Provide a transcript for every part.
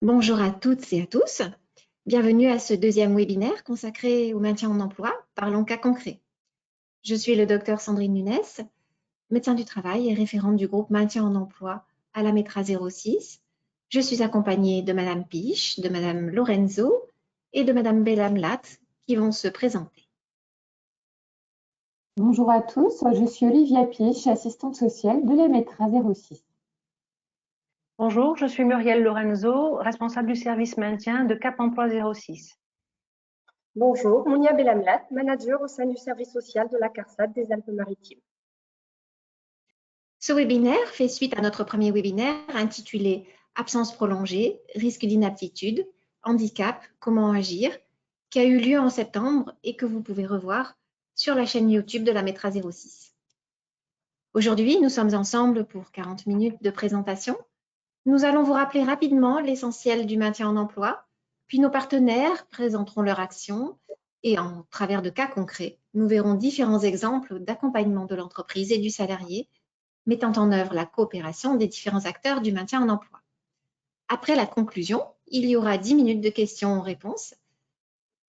Bonjour à toutes et à tous. Bienvenue à ce deuxième webinaire consacré au maintien en emploi par cas concret. Je suis le docteur Sandrine Nunes, médecin du travail et référente du groupe Maintien en emploi à la METRA 06. Je suis accompagnée de Madame Piche, de Madame Lorenzo et de Madame Bellamlat qui vont se présenter. Bonjour à tous, je suis Olivia Piche, assistante sociale de la METRA 06. Bonjour, je suis Muriel Lorenzo, responsable du service maintien de Cap Emploi 06. Bonjour, Mounia Bellamlat, manager au sein du service social de la CARSAT des Alpes-Maritimes. Ce webinaire fait suite à notre premier webinaire intitulé « Absence prolongée, risque d'inaptitude, handicap, comment agir ?» qui a eu lieu en septembre et que vous pouvez revoir sur la chaîne YouTube de la METRA 06. Aujourd'hui, nous sommes ensemble pour 40 minutes de présentation. Nous allons vous rappeler rapidement l'essentiel du maintien en emploi, puis nos partenaires présenteront leur action et en travers de cas concrets, nous verrons différents exemples d'accompagnement de l'entreprise et du salarié mettant en œuvre la coopération des différents acteurs du maintien en emploi. Après la conclusion, il y aura 10 minutes de questions-réponses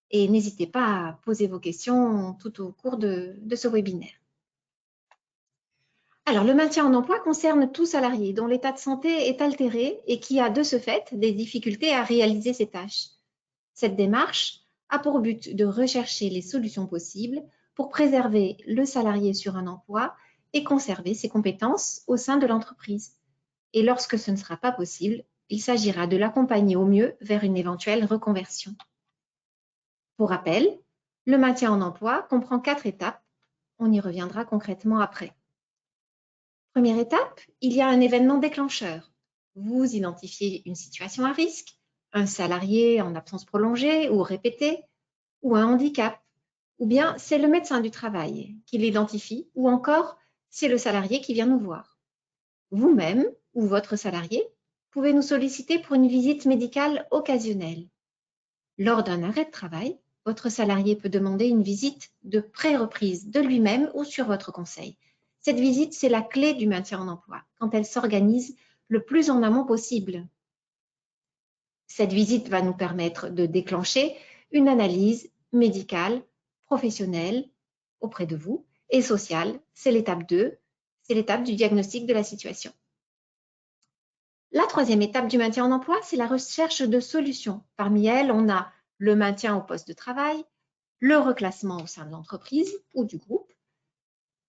et n'hésitez pas à poser vos questions tout au cours de ce webinaire. Alors, le maintien en emploi concerne tout salarié dont l'état de santé est altéré et qui a de ce fait des difficultés à réaliser ses tâches. Cette démarche a pour but de rechercher les solutions possibles pour préserver le salarié sur un emploi et conserver ses compétences au sein de l'entreprise. Et lorsque ce ne sera pas possible, il s'agira de l'accompagner au mieux vers une éventuelle reconversion. Pour rappel, le maintien en emploi comprend 4 étapes. On y reviendra concrètement après. Première étape, il y a un événement déclencheur. Vous identifiez une situation à risque, un salarié en absence prolongée ou répétée, ou un handicap, ou bien c'est le médecin du travail qui l'identifie, ou encore c'est le salarié qui vient nous voir. Vous-même ou votre salarié pouvez nous solliciter pour une visite médicale occasionnelle. Lors d'un arrêt de travail, votre salarié peut demander une visite de pré-reprise de lui-même ou sur votre conseil. Cette visite, c'est la clé du maintien en emploi, quand elle s'organise le plus en amont possible. Cette visite va nous permettre de déclencher une analyse médicale, professionnelle auprès de vous et sociale. C'est l'étape 2, c'est l'étape du diagnostic de la situation. La troisième étape du maintien en emploi, c'est la recherche de solutions. Parmi elles, on a le maintien au poste de travail, le reclassement au sein de l'entreprise ou du groupe,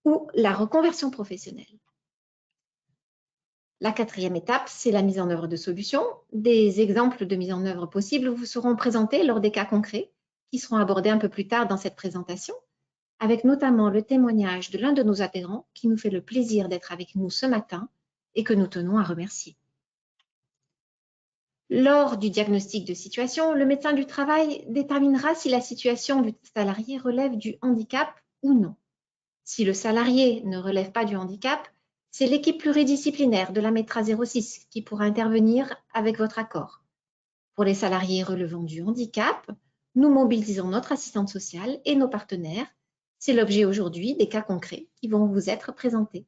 ou la reconversion professionnelle. La quatrième étape, c'est la mise en œuvre de solutions. Des exemples de mise en œuvre possibles vous seront présentés lors des cas concrets qui seront abordés un peu plus tard dans cette présentation, avec notamment le témoignage de l'un de nos adhérents qui nous fait le plaisir d'être avec nous ce matin et que nous tenons à remercier. Lors du diagnostic de situation, le médecin du travail déterminera si la situation du salarié relève du handicap ou non. Si le salarié ne relève pas du handicap, c'est l'équipe pluridisciplinaire de la METRA 06 qui pourra intervenir avec votre accord. Pour les salariés relevant du handicap, nous mobilisons notre assistante sociale et nos partenaires. C'est l'objet aujourd'hui des cas concrets qui vont vous être présentés.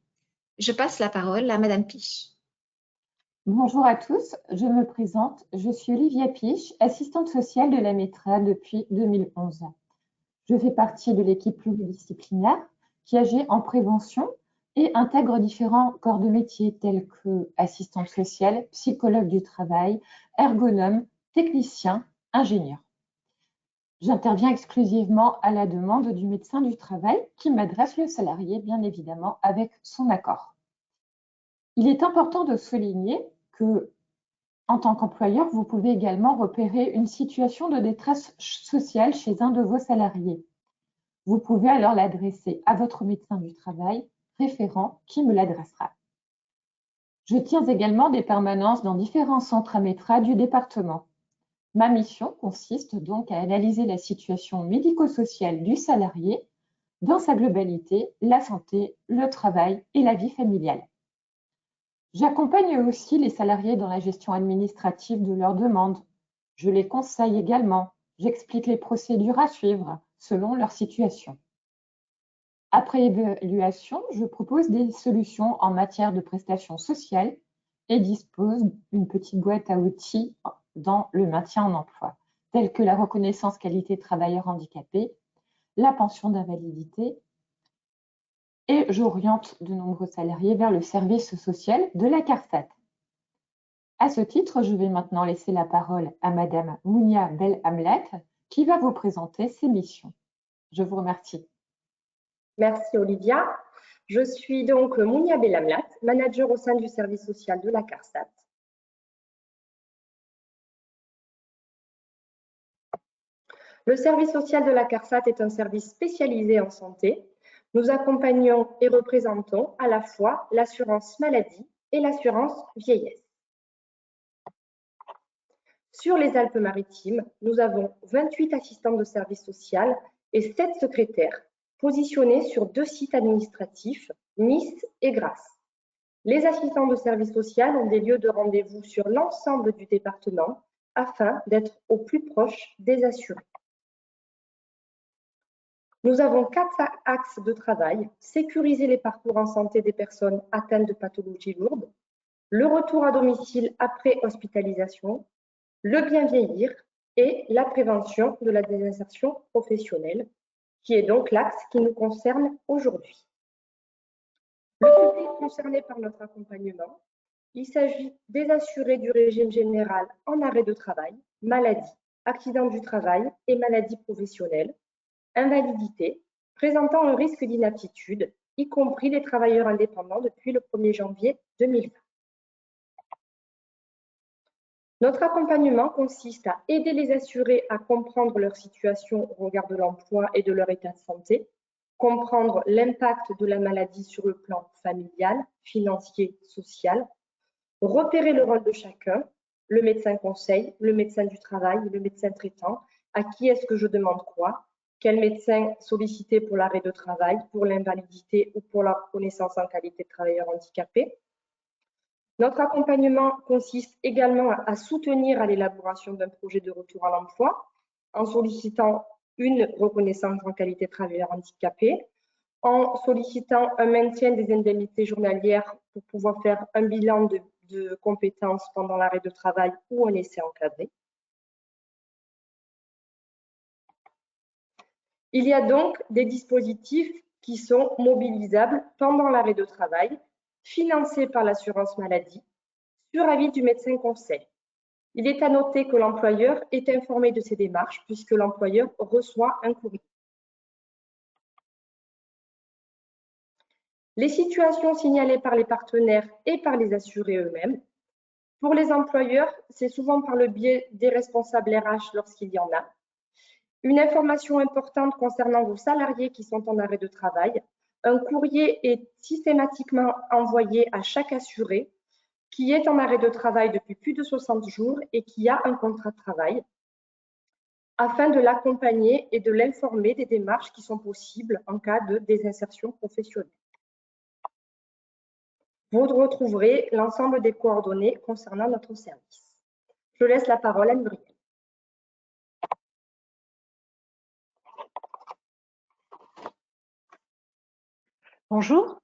Je passe la parole à Madame Piche. Bonjour à tous, je me présente, je suis Olivia Piche, assistante sociale de la METRA depuis 2011. Je fais partie de l'équipe pluridisciplinaire qui agit en prévention et intègre différents corps de métier tels que assistante sociale, psychologue du travail, ergonome, technicien, ingénieur. J'interviens exclusivement à la demande du médecin du travail qui m'adresse le salarié, bien évidemment, avec son accord. Il est important de souligner que, en tant qu'employeur, vous pouvez également repérer une situation de détresse sociale chez un de vos salariés. Vous pouvez alors l'adresser à votre médecin du travail référent qui me l'adressera. Je tiens également des permanences dans différents centres à METRA du département. Ma mission consiste donc à analyser la situation médico-sociale du salarié dans sa globalité, la santé, le travail et la vie familiale. J'accompagne aussi les salariés dans la gestion administrative de leurs demandes. Je les conseille également. J'explique les procédures à suivre selon leur situation. Après évaluation, je propose des solutions en matière de prestations sociales et dispose d'une petite boîte à outils dans le maintien en emploi, tels que la reconnaissance qualité travailleur handicapé, la pension d'invalidité, et j'oriente de nombreux salariés vers le service social de la CARSAT. À ce titre, je vais maintenant laisser la parole à Madame Mounia Belhamlet, qui va vous présenter ses missions. Je vous remercie. Merci Olivia. Je suis donc Mounia Belhamlet, manager au sein du service social de la CARSAT. Le service social de la CARSAT est un service spécialisé en santé. Nous accompagnons et représentons à la fois l'assurance maladie et l'assurance vieillesse. Sur les Alpes-Maritimes, nous avons 28 assistants de service social et 7 secrétaires positionnés sur 2 sites administratifs, Nice et Grasse. Les assistants de service social ont des lieux de rendez-vous sur l'ensemble du département afin d'être au plus proche des assurés. Nous avons 4 axes de travail: sécuriser les parcours en santé des personnes atteintes de pathologies lourdes, le retour à domicile après hospitalisation, le bien vieillir et la prévention de la désinsertion professionnelle, qui est donc l'axe qui nous concerne aujourd'hui. Le public concerné par notre accompagnement, il s'agit des assurés du régime général en arrêt de travail, maladie, accident du travail et maladie professionnelle, invalidité, présentant un risque d'inaptitude, y compris les travailleurs indépendants depuis le 1er janvier 2020. Notre accompagnement consiste à aider les assurés à comprendre leur situation au regard de l'emploi et de leur état de santé, comprendre l'impact de la maladie sur le plan familial, financier, social, repérer le rôle de chacun, le médecin conseil, le médecin du travail, le médecin traitant, à qui est-ce que je demande quoi, quel médecin solliciter pour l'arrêt de travail, pour l'invalidité ou pour la reconnaissance en qualité de travailleur handicapé. Notre accompagnement consiste également à soutenir à l'élaboration d'un projet de retour à l'emploi en sollicitant une reconnaissance en qualité de travailleur handicapé, en sollicitant un maintien des indemnités journalières pour pouvoir faire un bilan de compétences pendant l'arrêt de travail ou un essai encadré. Il y a donc des dispositifs qui sont mobilisables pendant l'arrêt de travail, financés par l'assurance maladie, sur avis du médecin conseil. Il est à noter que l'employeur est informé de ces démarches puisque l'employeur reçoit un courrier. Les situations signalées par les partenaires et par les assurés eux-mêmes. Pour les employeurs, c'est souvent par le biais des responsables RH lorsqu'il y en a. Une information importante concernant vos salariés qui sont en arrêt de travail. Un courrier est systématiquement envoyé à chaque assuré qui est en arrêt de travail depuis plus de 60 jours et qui a un contrat de travail, afin de l'accompagner et de l'informer des démarches qui sont possibles en cas de désinsertion professionnelle. Vous retrouverez l'ensemble des coordonnées concernant notre service. Je laisse la parole à Muriel. Bonjour,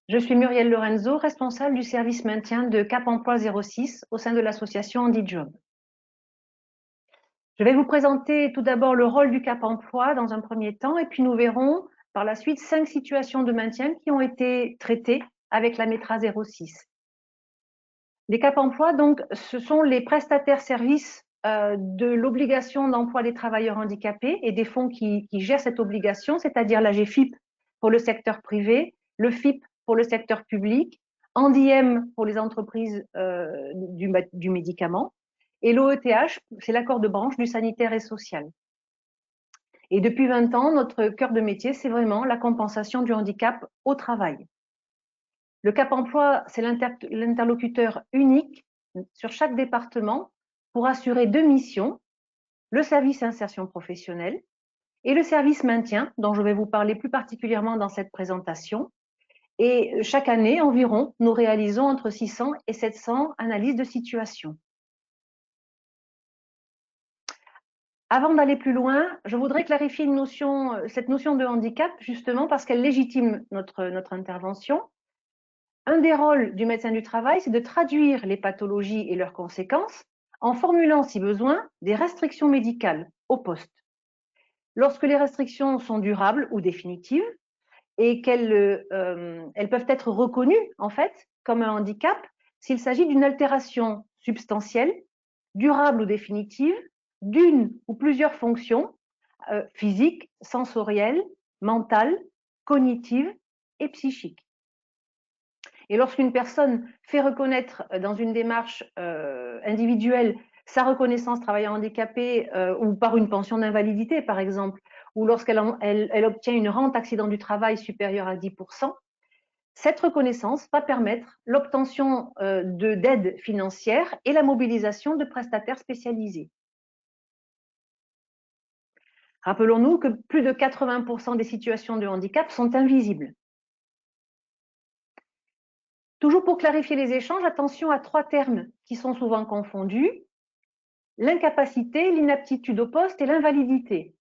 je suis Muriel Lorenzo, responsable du service maintien de Cap Emploi 06 au sein de l'association HandiJob. Je vais vous présenter tout d'abord le rôle du Cap Emploi dans un premier temps et puis nous verrons par la suite 5 situations de maintien qui ont été traitées avec la METRA 06. Les Cap Emploi, donc, ce sont les prestataires services de l'obligation d'emploi des travailleurs handicapés et des fonds qui gèrent cette obligation, c'est-à-dire la GFIP pour le secteur privé, le FIP pour le secteur public, Handiem pour les entreprises du médicament, et l'OETH, c'est l'accord de branche du sanitaire et social. Et depuis 20 ans, notre cœur de métier, c'est vraiment la compensation du handicap au travail. Le Cap Emploi, c'est l'interlocuteur unique sur chaque département pour assurer 2 missions, le service insertion professionnelle et le service maintien, dont je vais vous parler plus particulièrement dans cette présentation. Et chaque année, environ, nous réalisons entre 600 et 700 analyses de situation. Avant d'aller plus loin, je voudrais clarifier cette notion de handicap, justement parce qu'elle légitime notre intervention. Un des rôles du médecin du travail, c'est de traduire les pathologies et leurs conséquences en formulant, si besoin, des restrictions médicales au poste. Lorsque les restrictions sont durables ou définitives et qu'elles peuvent être reconnues, en fait, comme un handicap, s'il s'agit d'une altération substantielle, durable ou définitive, d'une ou plusieurs fonctions physiques, sensorielles, mentales, cognitives et psychiques. Et lorsqu'une personne fait reconnaître dans une démarche individuelle sa reconnaissance travailleur handicapé ou par une pension d'invalidité, par exemple, ou lorsqu'elle elle obtient une rente accident du travail supérieure à 10%, cette reconnaissance va permettre l'obtention d'aides financières et la mobilisation de prestataires spécialisés. Rappelons-nous que plus de 80% des situations de handicap sont invisibles. Toujours pour clarifier les échanges, attention à 3 termes qui sont souvent confondus: l'incapacité, l'inaptitude au poste et l'invalidité.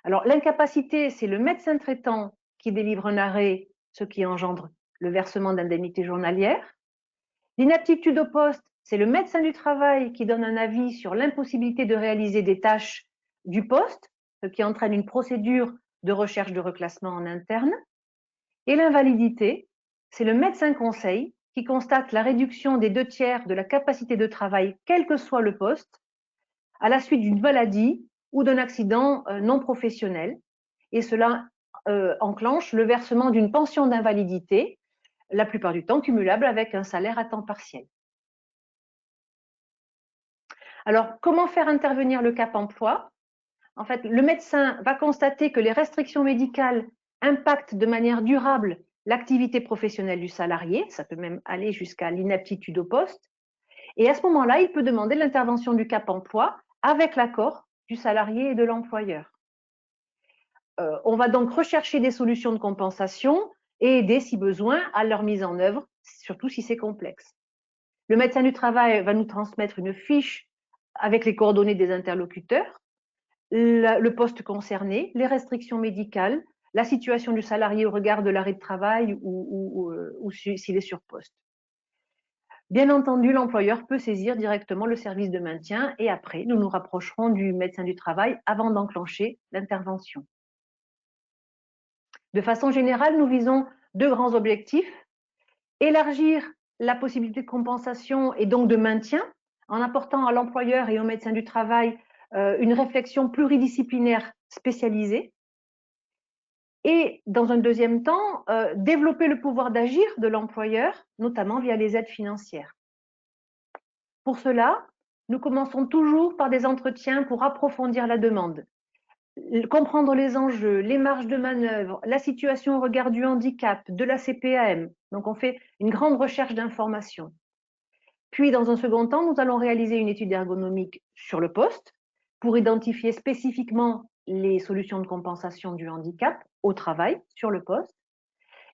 Alors, l'incapacité, c'est le médecin traitant qui délivre un arrêt, ce qui engendre le versement d'indemnités journalières. L'inaptitude au poste, c'est le médecin du travail qui donne un avis sur l'impossibilité de réaliser des tâches du poste, ce qui entraîne une procédure de recherche de reclassement en interne. Et l'invalidité, c'est le médecin conseil qui constate la réduction des 2/3 de la capacité de travail, quel que soit le poste, à la suite d'une maladie ou d'un accident non professionnel. Et cela enclenche le versement d'une pension d'invalidité, la plupart du temps cumulable avec un salaire à temps partiel. Alors, comment faire intervenir le Cap emploi? En fait, le médecin va constater que les restrictions médicales impactent de manière durable l'activité professionnelle du salarié, ça peut même aller jusqu'à l'inaptitude au poste, et à ce moment-là, il peut demander l'intervention du Cap emploi avec l'accord du salarié et de l'employeur. On va donc rechercher des solutions de compensation et aider, si besoin, à leur mise en œuvre, surtout si c'est complexe. Le médecin du travail va nous transmettre une fiche avec les coordonnées des interlocuteurs, le poste concerné, les restrictions médicales, la situation du salarié au regard de l'arrêt de travail ou s'il est sur poste. Bien entendu, l'employeur peut saisir directement le service de maintien et après, nous nous rapprocherons du médecin du travail avant d'enclencher l'intervention. De façon générale, nous visons 2 grands objectifs: élargir la possibilité de compensation et donc de maintien en apportant à l'employeur et au médecin du travail une réflexion pluridisciplinaire spécialisée. Et dans un deuxième temps, développer le pouvoir d'agir de l'employeur, notamment via les aides financières. Pour cela, nous commençons toujours par des entretiens pour approfondir la demande, comprendre les enjeux, les marges de manœuvre, la situation au regard du handicap, de la CPAM. Donc, on fait une grande recherche d'informations. Puis, dans un second temps, nous allons réaliser une étude ergonomique sur le poste pour identifier spécifiquement les solutions de compensation du handicap au travail sur le poste.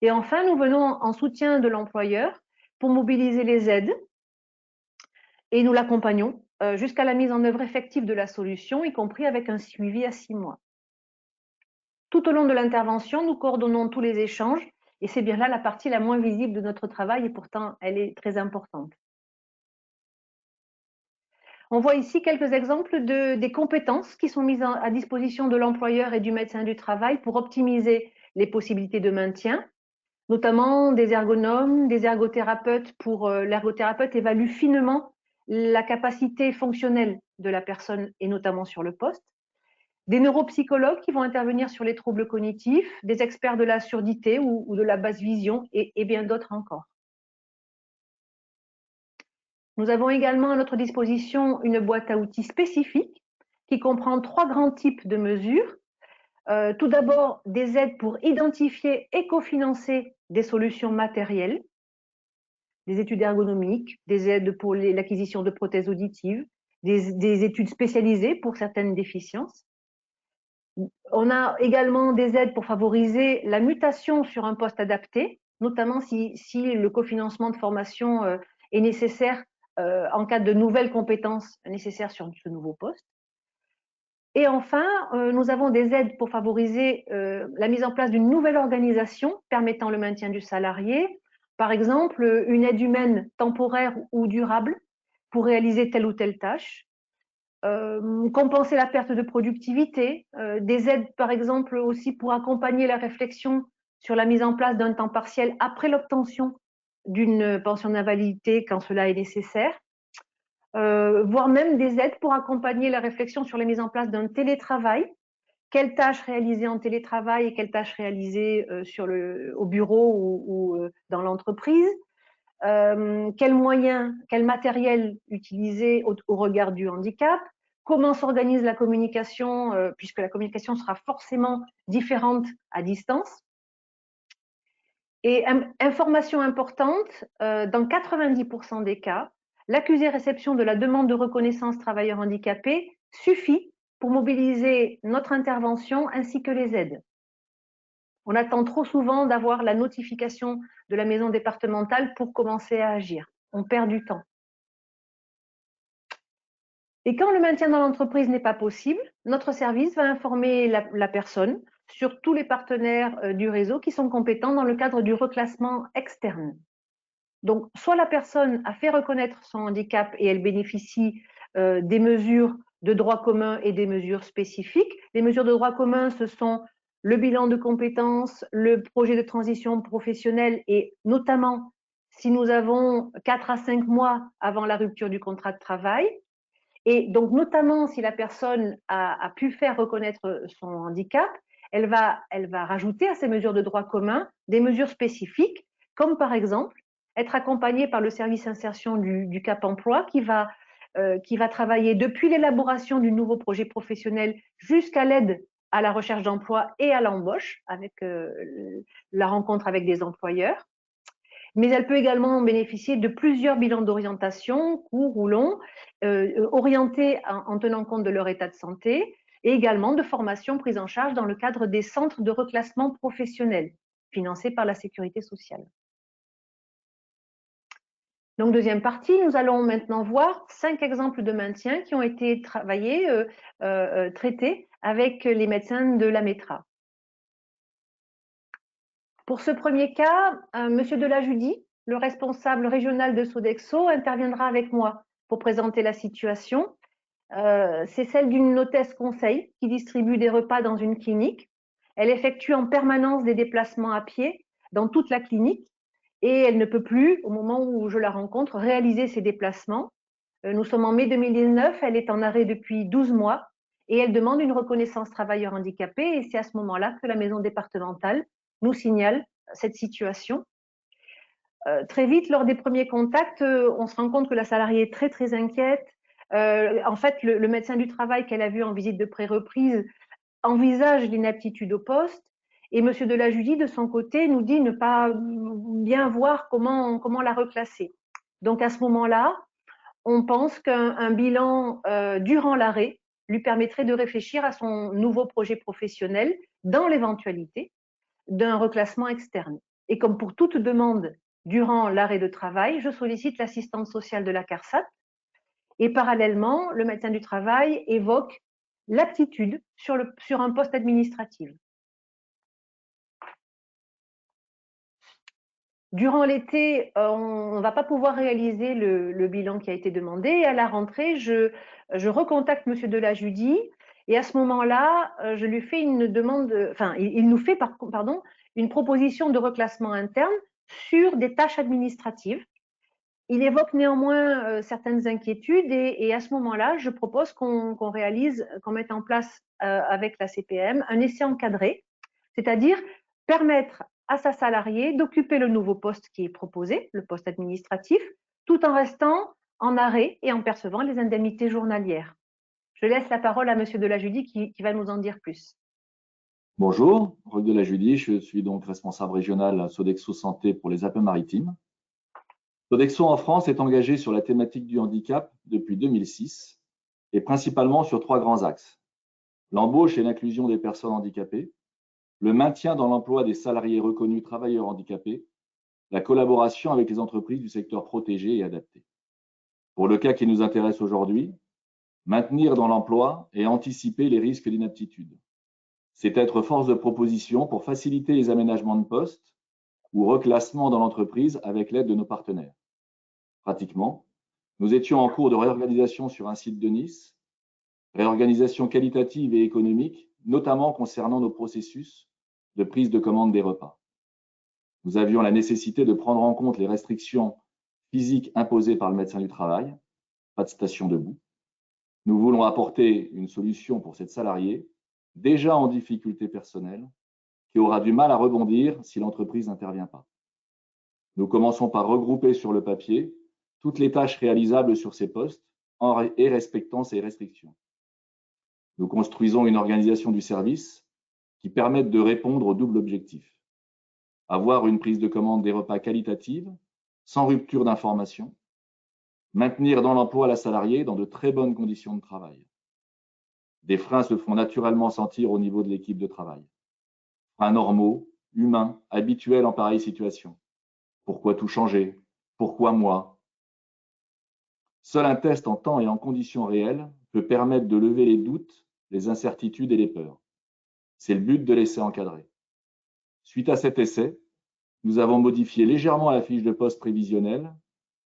Et enfin, nous venons en soutien de l'employeur pour mobiliser les aides et nous l'accompagnons jusqu'à la mise en œuvre effective de la solution, y compris avec un suivi à 6 mois. Tout au long de l'intervention, nous coordonnons tous les échanges et c'est bien là la partie la moins visible de notre travail et pourtant elle est très importante. On voit ici quelques exemples des compétences qui sont mises à disposition de l'employeur et du médecin du travail pour optimiser les possibilités de maintien, notamment des ergonomes, des ergothérapeutes. L'ergothérapeute évalue finement la capacité fonctionnelle de la personne et notamment sur le poste. Des neuropsychologues qui vont intervenir sur les troubles cognitifs, des experts de la surdité ou de la basse vision et bien d'autres encore. Nous avons également à notre disposition une boîte à outils spécifique qui comprend 3 grands types de mesures. Tout d'abord, des aides pour identifier et cofinancer des solutions matérielles, des études ergonomiques, des aides pour l'acquisition de prothèses auditives, des études spécialisées pour certaines déficiences. On a également des aides pour favoriser la mutation sur un poste adapté, notamment si le cofinancement de formation est nécessaire en cas de nouvelles compétences nécessaires sur ce nouveau poste. Et enfin, nous avons des aides pour favoriser la mise en place d'une nouvelle organisation permettant le maintien du salarié. Par exemple, une aide humaine temporaire ou durable pour réaliser telle ou telle tâche, compenser la perte de productivité, des aides par exemple aussi pour accompagner la réflexion sur la mise en place d'un temps partiel après l'obtention d'une pension d'invalidité quand cela est nécessaire, voire même des aides pour accompagner la réflexion sur la mise en place d'un télétravail. Quelles tâches réaliser en télétravail et quelles tâches réaliser au bureau ou dans l'entreprise, quels moyens, quel matériel utiliser au regard du handicap, comment s'organise la communication, puisque la communication sera forcément différente à distance. Et information importante, dans 90% des cas, l'accusé-réception de la demande de reconnaissance travailleur handicapé suffit pour mobiliser notre intervention ainsi que les aides. On attend trop souvent d'avoir la notification de la maison départementale pour commencer à agir. On perd du temps. Et quand le maintien dans l'entreprise n'est pas possible, notre service va informer la personne sur tous les partenaires du réseau qui sont compétents dans le cadre du reclassement externe. Donc, soit la personne a fait reconnaître son handicap et elle bénéficie des mesures de droit commun et des mesures spécifiques. Les mesures de droit commun, ce sont le bilan de compétences, le projet de transition professionnelle et notamment si nous avons 4 à 5 mois avant la rupture du contrat de travail. Et donc, notamment si la personne a pu faire reconnaître son handicap, elle va rajouter à ces mesures de droit commun des mesures spécifiques, comme par exemple être accompagnée par le service insertion du Cap Emploi qui va travailler depuis l'élaboration du nouveau projet professionnel jusqu'à l'aide à la recherche d'emploi et à l'embauche avec la rencontre avec des employeurs. Mais elle peut également bénéficier de plusieurs bilans d'orientation, courts ou longs, orientés en tenant compte de leur état de santé, et également de formations prises en charge dans le cadre des centres de reclassement professionnel, financés par la Sécurité sociale. Donc, deuxième partie, nous allons maintenant voir 5 exemples de maintien qui ont été traités avec les médecins de la METRA. Pour ce premier cas, Monsieur Delajudi, le responsable régional de Sodexo, interviendra avec moi pour présenter la situation. C'est celle d'une hôtesse conseil qui distribue des repas dans une clinique. Elle effectue en permanence des déplacements à pied dans toute la clinique et elle ne peut plus, au moment où je la rencontre, réaliser ces déplacements. Nous sommes en mai 2019, elle est en arrêt depuis 12 mois et elle demande une reconnaissance travailleur handicapé et c'est à ce moment-là que la maison départementale nous signale cette situation. Très vite, lors des premiers contacts, on se rend compte que la salariée est très, très inquiète. En fait, le médecin du travail qu'elle a vu en visite de pré-reprise envisage l'inaptitude au poste et M. Delajudi, de son côté, nous dit ne pas bien voir comment la reclasser. Donc, à ce moment-là, on pense qu'un bilan durant l'arrêt lui permettrait de réfléchir à son nouveau projet professionnel dans l'éventualité d'un reclassement externe. Et comme pour toute demande durant l'arrêt de travail, je sollicite l'assistante sociale de la CARSAT et parallèlement, le médecin du travail évoque l'aptitude sur un poste administratif. Durant l'été, on ne va pas pouvoir réaliser le bilan qui a été demandé. Et à la rentrée, je recontacte M. Delajudi et à ce moment-là, je lui fais une demande, enfin, il nous fait une proposition de reclassement interne sur des tâches administratives. Il évoque néanmoins certaines inquiétudes et à ce moment-là, je propose qu'on mette en place avec la CPM un essai encadré, c'est-à-dire permettre à sa salariée d'occuper le nouveau poste qui est proposé, le poste administratif, tout en restant en arrêt et en percevant les indemnités journalières. Je laisse la parole à M. Delajudi qui va nous en dire plus. Bonjour, Roch Delajudi, je suis donc responsable régional à Sodexo Santé pour les Alpes-Maritimes. Sodexo en France est engagé sur la thématique du handicap depuis 2006 et principalement sur 3 grands axes. L'embauche et l'inclusion des personnes handicapées, le maintien dans l'emploi des salariés reconnus travailleurs handicapés, la collaboration avec les entreprises du secteur protégé et adapté. Pour le cas qui nous intéresse aujourd'hui, maintenir dans l'emploi et anticiper les risques d'inaptitude. C'est être force de proposition pour faciliter les aménagements de poste ou reclassement dans l'entreprise avec l'aide de nos partenaires. Pratiquement, Nous étions en cours de réorganisation sur un site de Nice, réorganisation qualitative et économique, notamment concernant nos processus de prise de commande des repas. Nous avions la nécessité de prendre en compte les restrictions physiques imposées par le médecin du travail, pas de station debout. Nous voulons apporter une solution pour cette salariée, déjà en difficulté personnelle, qui aura du mal à rebondir si l'entreprise n'intervient pas. Nous commençons par regrouper sur le papier toutes les tâches réalisables sur ces postes et respectant ces restrictions. Nous construisons une organisation du service qui permette de répondre au double objectif. Avoir une prise de commande des repas qualitative, sans rupture d'information, maintenir dans l'emploi la salariée dans de très bonnes conditions de travail. Des freins se font naturellement sentir au niveau de l'équipe de travail. Freins normaux, humains, habituels en pareille situation. Pourquoi tout changer? Pourquoi moi? Seul un test en temps et en conditions réelles peut permettre de lever les doutes, les incertitudes et les peurs. C'est le but de l'essai encadré. Suite à cet essai, nous avons modifié légèrement la fiche de poste prévisionnelle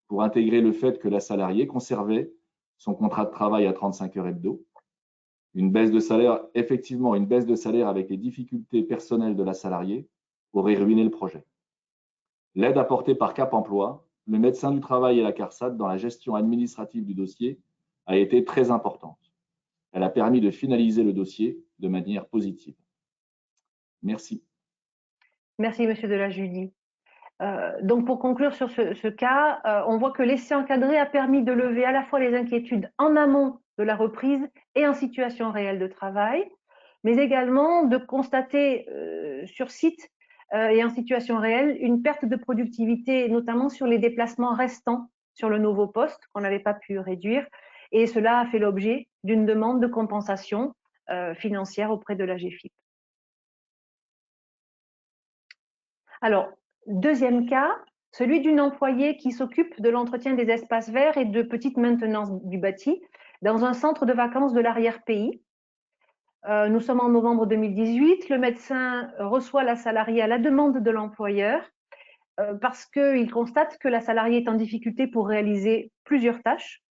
pour intégrer le fait que la salariée conservait son contrat de travail à 35 heures hebdo, une baisse de salaire, effectivement une baisse de salaire avec les difficultés personnelles de la salariée aurait ruiné le projet. L'aide apportée par Cap Emploi, le médecin du travail et la CARSAT dans la gestion administrative du dossier a été très importante. Elle a permis de finaliser le dossier de manière positive. Merci. Merci, Monsieur Delajudi. Donc, pour conclure sur ce cas, on voit que l'essai encadré a permis de lever à la fois les inquiétudes en amont de la reprise et en situation réelle de travail, mais également de constater sur site et en situation réelle une perte de productivité, notamment sur les déplacements restants sur le nouveau poste qu'on n'avait pas pu réduire. Et cela a fait l'objet d'une demande de compensation financière auprès de l'AGEFIP. Alors, deuxième cas, celui d'une employée qui s'occupe de l'entretien des espaces verts et de petite maintenance du bâti dans un centre de vacances de l'arrière-pays. Nous sommes en novembre 2018, le médecin reçoit la salariée à la demande de l'employeur parce qu'il constate que la salariée est en difficulté pour réaliser plusieurs tâches.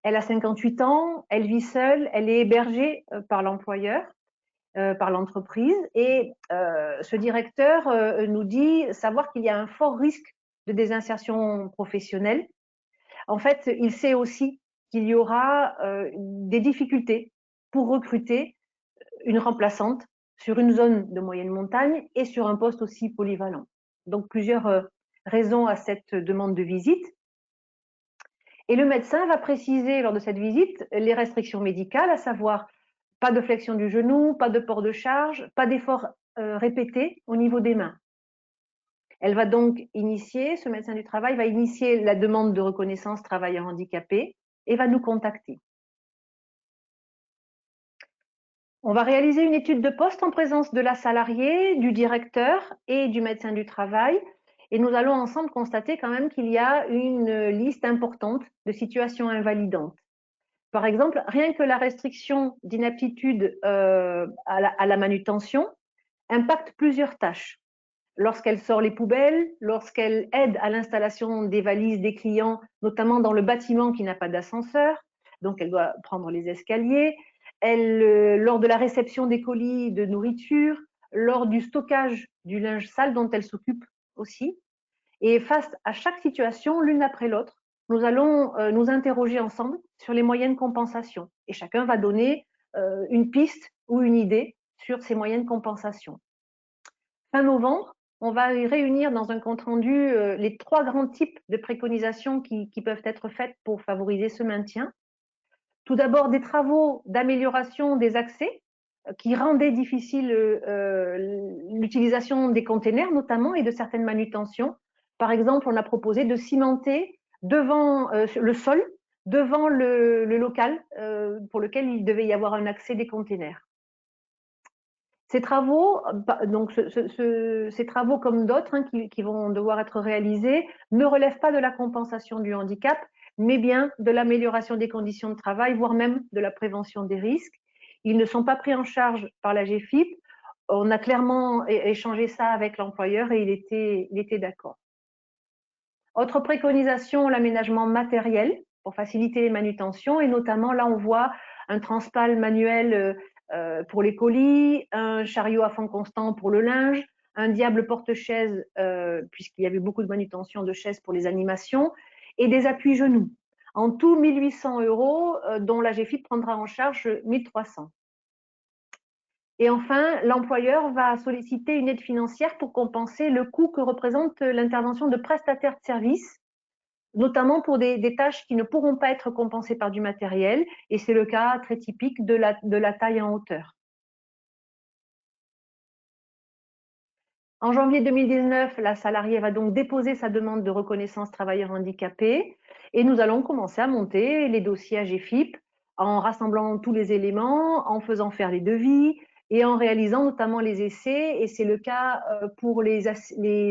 Elle a 58 ans, elle vit seule, elle est hébergée par l'employeur. Par l'entreprise et ce directeur nous dit savoir qu'il y a un fort risque de désinsertion professionnelle. En fait, il sait aussi qu'il y aura des difficultés pour recruter une remplaçante sur une zone de moyenne montagne et sur un poste aussi polyvalent. Donc plusieurs raisons à cette demande de visite. Et le médecin va préciser lors de cette visite les restrictions médicales, à savoir pas de flexion du genou, pas de port de charge, pas d'effort répété au niveau des mains. Elle va donc initier, ce médecin du travail va initier la demande de reconnaissance travailleur handicapé et va nous contacter. On va réaliser une étude de poste en présence de la salariée, du directeur et du médecin du travail. Et nous allons ensemble constater quand même qu'il y a une liste importante de situations invalidantes. Par exemple, rien que la restriction d'inaptitude à la manutention impacte plusieurs tâches. Lorsqu'elle sort les poubelles, lorsqu'elle aide à l'installation des valises des clients, notamment dans le bâtiment qui n'a pas d'ascenseur, donc elle doit prendre les escaliers, lors de la réception des colis de nourriture, lors du stockage du linge sale dont elle s'occupe aussi. Et face à chaque situation, l'une après l'autre, nous allons nous interroger ensemble sur les moyens de compensation. Et chacun va donner une piste ou une idée sur ces moyens de compensation. Fin novembre, on va réunir dans un compte-rendu les 3 grands types de préconisations qui peuvent être faites pour favoriser ce maintien. Tout d'abord, des travaux d'amélioration des accès qui rendaient difficile l'utilisation des containers notamment et de certaines manutentions. Par exemple, on a proposé de cimenter devant le sol, devant le local pour lequel il devait y avoir un accès des containers. Ces travaux, donc ces travaux comme d'autres qui vont devoir être réalisés, ne relèvent pas de la compensation du handicap, mais bien de l'amélioration des conditions de travail, voire même de la prévention des risques. Ils ne sont pas pris en charge par l'AGEFIP. On a clairement échangé ça avec l'employeur et il était d'accord. Autre préconisation, l'aménagement matériel. pour faciliter les manutentions. Et notamment, là, on voit un transpal manuel pour les colis, un chariot à fond constant pour le linge, un diable porte-chaise, puisqu'il y avait beaucoup de manutention de chaises pour les animations, et des appuis-genoux. En tout, 1 800 €, dont la GFIP prendra en charge 1 300. Et enfin, l'employeur va solliciter une aide financière pour compenser le coût que représente l'intervention de prestataires de services, notamment pour des tâches qui ne pourront pas être compensées par du matériel, et c'est le cas très typique de la taille en hauteur. En janvier 2019, la salariée va donc déposer sa demande de reconnaissance travailleur handicapé et nous allons commencer à monter les dossiers à GFIP en rassemblant tous les éléments, en faisant faire les devis et en réalisant notamment les essais. Et c'est le cas pour les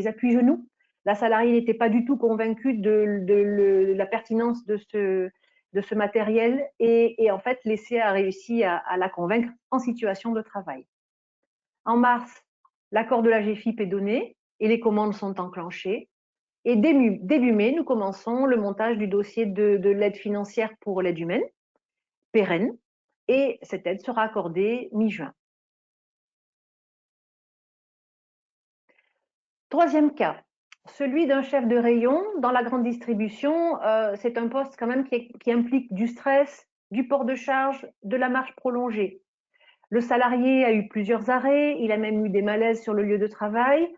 appuis-genoux. La salariée n'était pas du tout convaincue de la pertinence de ce matériel et en fait, l'essai a réussi à la convaincre en situation de travail. En mars, l'accord de la GFIP est donné et les commandes sont enclenchées. Et début mai, nous commençons le montage du dossier de l'aide financière pour l'aide humaine, pérenne, et cette aide sera accordée mi-juin. Troisième cas, celui d'un chef de rayon dans la grande distribution. C'est un poste quand même qui implique du stress, du port de charge, de la marche prolongée. Le salarié a eu plusieurs arrêts, il a même eu des malaises sur le lieu de travail.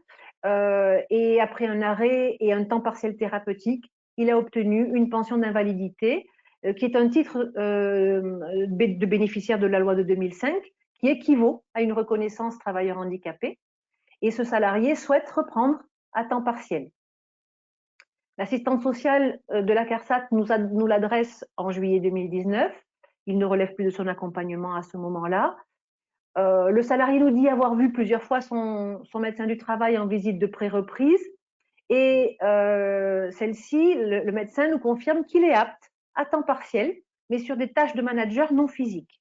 Et après un arrêt et un temps partiel thérapeutique, il a obtenu une pension d'invalidité, qui est un titre de bénéficiaire de la loi de 2005, qui équivaut à une reconnaissance travailleur handicapé. Et ce salarié souhaite reprendre à temps partiel. L'assistante sociale de la CARSAT nous l'adresse en juillet 2019. Il ne relève plus de son accompagnement à ce moment-là. Le salarié nous dit avoir vu plusieurs fois son médecin du travail en visite de pré-reprise et celle-ci, le médecin nous confirme qu'il est apte à temps partiel, mais sur des tâches de manager non physiques.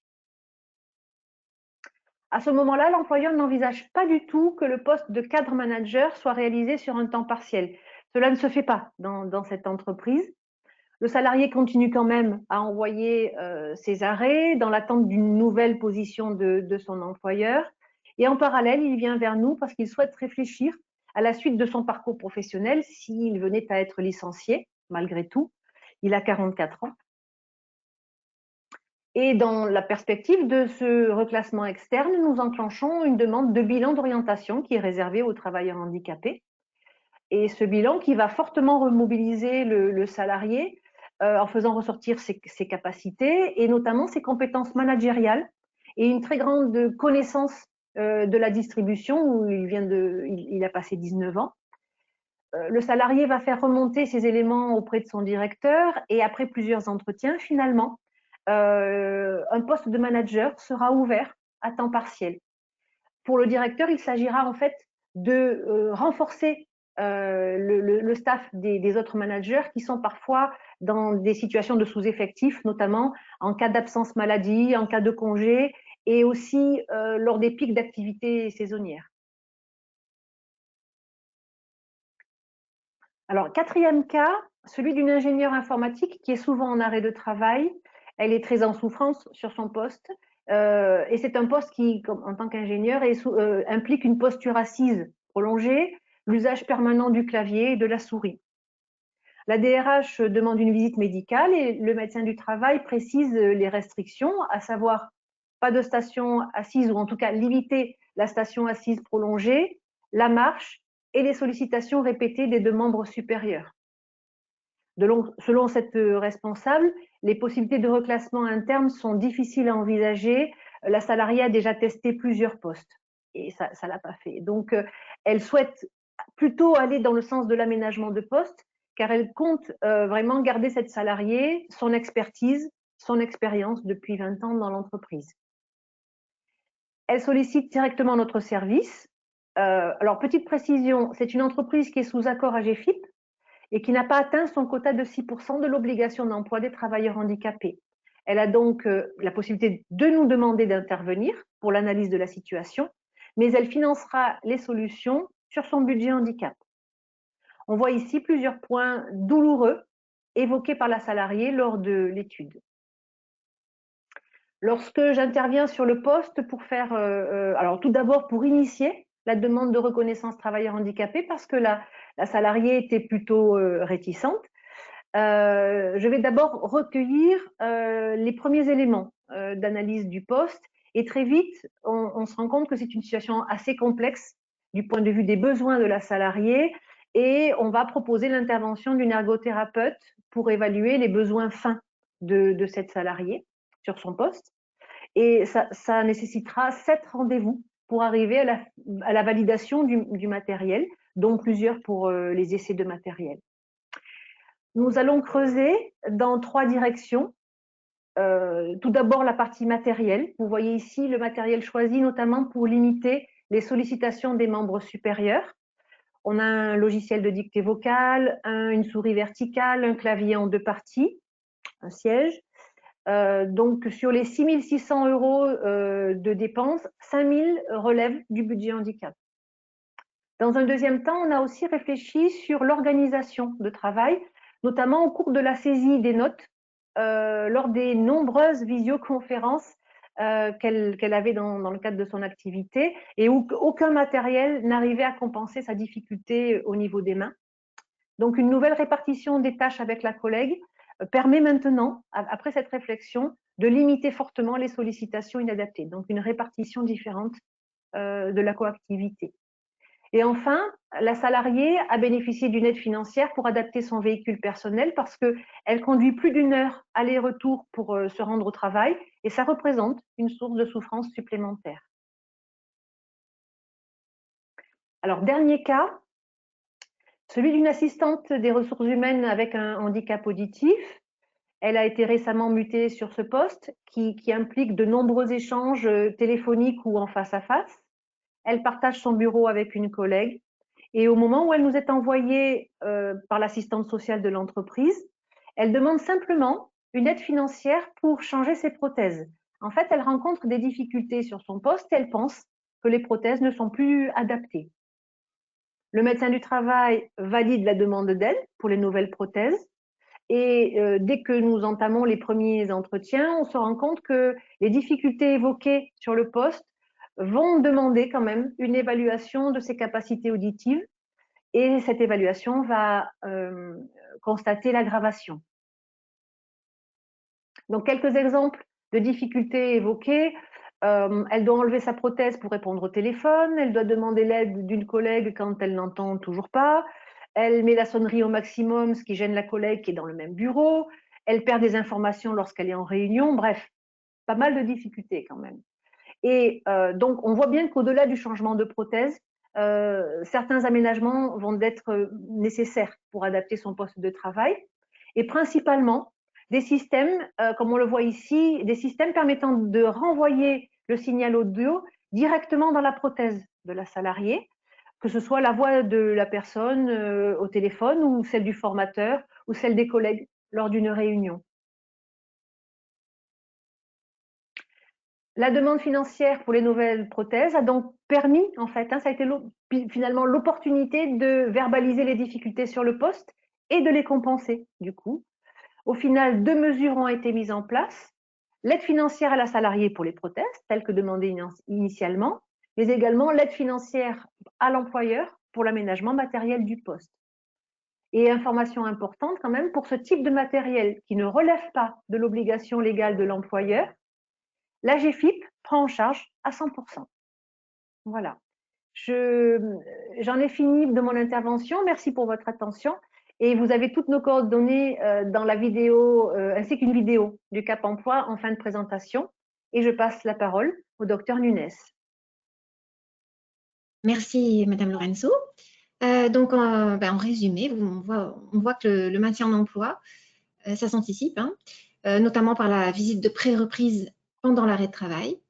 À ce moment-là, l'employeur n'envisage pas du tout que le poste de cadre manager soit réalisé sur un temps partiel. Cela ne se fait pas dans cette entreprise. Le salarié continue quand même à envoyer ses arrêts dans l'attente d'une nouvelle position de son employeur. Et en parallèle, il vient vers nous parce qu'il souhaite réfléchir à la suite de son parcours professionnel s'il venait à être licencié, malgré tout. Il a 44 ans. Et dans la perspective de ce reclassement externe, nous enclenchons une demande de bilan d'orientation qui est réservée aux travailleurs handicapés. Et ce bilan qui va fortement remobiliser le salarié en faisant ressortir ses capacités et notamment ses compétences managériales et une très grande connaissance de la distribution où il a passé 19 ans. Le salarié va faire remonter ces éléments auprès de son directeur et après plusieurs entretiens, finalement, un poste de manager sera ouvert à temps partiel. Pour le directeur, il s'agira en fait de renforcer le staff des autres managers qui sont parfois dans des situations de sous-effectif, notamment en cas d'absence maladie, en cas de congé et aussi lors des pics d'activité saisonnière. Alors, quatrième cas, celui d'une ingénieure informatique qui est souvent en arrêt de travail. Elle est très en souffrance sur son poste et c'est un poste qui, en tant qu'ingénieur, implique une posture assise prolongée, l'usage permanent du clavier et de la souris. La DRH demande une visite médicale et le médecin du travail précise les restrictions, à savoir pas de station assise ou en tout cas limiter la station assise prolongée, la marche et les sollicitations répétées des deux membres supérieurs. Selon cette responsable, les possibilités de reclassement interne sont difficiles à envisager. La salariée a déjà testé plusieurs postes et ça ne l'a pas fait. Donc, elle souhaite plutôt aller dans le sens de l'aménagement de poste car elle compte vraiment garder cette salariée, son expertise, son expérience depuis 20 ans dans l'entreprise. Elle sollicite directement notre service. Alors, petite précision, c'est une entreprise qui est sous accord AGFIP et qui n'a pas atteint son quota de 6% de l'obligation d'emploi des travailleurs handicapés. Elle a donc la possibilité de nous demander d'intervenir pour l'analyse de la situation, mais elle financera les solutions sur son budget handicap. On voit ici plusieurs points douloureux évoquées par la salariée lors de l'étude. Lorsque j'interviens sur le poste pour faire, alors tout d'abord pour initier la demande de reconnaissance travailleur handicapé parce que la salariée était plutôt réticente, je vais d'abord recueillir les premiers éléments d'analyse du poste et très vite, on se rend compte que c'est une situation assez complexe du point de vue des besoins de la salariée et on va proposer l'intervention d'une ergothérapeute pour évaluer les besoins fins de cette salariée sur son poste. Et ça nécessitera 7 rendez-vous pour arriver à la validation du matériel, dont plusieurs pour les essais de matériel. Nous allons creuser dans 3 directions. Tout d'abord, la partie matérielle. Vous voyez ici le matériel choisi notamment pour limiter les sollicitations des membres supérieurs. On a un logiciel de dictée vocale, une souris verticale, un clavier en 2 parties, un siège. Donc, sur les 6 600 € de dépenses, 5 000 relèvent du budget handicap. Dans un deuxième temps, on a aussi réfléchi sur l'organisation de travail, notamment au cours de la saisie des notes, lors des nombreuses visioconférences qu'elle avait dans le cadre de son activité et où aucun matériel n'arrivait à compenser sa difficulté au niveau des mains. Donc, une nouvelle répartition des tâches avec la collègue permet maintenant, après cette réflexion, de limiter fortement les sollicitations inadaptées. Donc, une répartition différente de la coactivité. Et enfin, la salariée a bénéficié d'une aide financière pour adapter son véhicule personnel parce qu'elle conduit plus d'1 heure aller-retour pour se rendre au travail et ça représente une source de souffrance supplémentaire. Alors, dernier cas, celui d'une assistante des ressources humaines avec un handicap auditif. Elle a été récemment mutée sur ce poste qui implique de nombreux échanges téléphoniques ou en face à face. Elle partage son bureau avec une collègue et au moment où elle nous est envoyée par l'assistante sociale de l'entreprise, elle demande simplement une aide financière pour changer ses prothèses. En fait, elle rencontre des difficultés sur son poste et elle pense que les prothèses ne sont plus adaptées. Le médecin du travail valide la demande d'aide pour les nouvelles prothèses et dès que nous entamons les premiers entretiens, on se rend compte que les difficultés évoquées sur le poste vont demander quand même une évaluation de ses capacités auditives et cette évaluation va constater l'aggravation. Donc, quelques exemples de difficultés évoquées. Elle doit enlever sa prothèse pour répondre au téléphone, elle doit demander l'aide d'une collègue quand elle n'entend toujours pas, elle met la sonnerie au maximum, ce qui gêne la collègue qui est dans le même bureau, elle perd des informations lorsqu'elle est en réunion, bref, pas mal de difficultés quand même. Et donc, on voit bien qu'au-delà du changement de prothèse, certains aménagements vont être nécessaires pour adapter son poste de travail, et principalement des systèmes, comme on le voit ici, des systèmes permettant de renvoyer le signal audio directement dans la prothèse de la salariée, que ce soit la voix de la personne au téléphone ou celle du formateur ou celle des collègues lors d'une réunion. La demande financière pour les nouvelles prothèses a donc permis, en fait, ça a été finalement l'opportunité de verbaliser les difficultés sur le poste et de les compenser, du coup. Au final, 2 mesures ont été mises en place. L'aide financière à la salariée pour les prothèses, telle que demandée initialement, mais également l'aide financière à l'employeur pour l'aménagement matériel du poste. Et information importante quand même, pour ce type de matériel qui ne relève pas de l'obligation légale de l'employeur, l'AGEFIP prend en charge à 100%. Voilà. J'en ai fini de mon intervention. Merci pour votre attention. Et vous avez toutes nos coordonnées dans la vidéo, ainsi qu'une vidéo du Cap Emploi en fin de présentation. Et je passe la parole au docteur Nunes. Merci, Madame Lorenzo. Donc, en résumé, on voit que le maintien en emploi, ça s'anticipe, notamment par la visite de pré-reprise pendant l'arrêt de travail.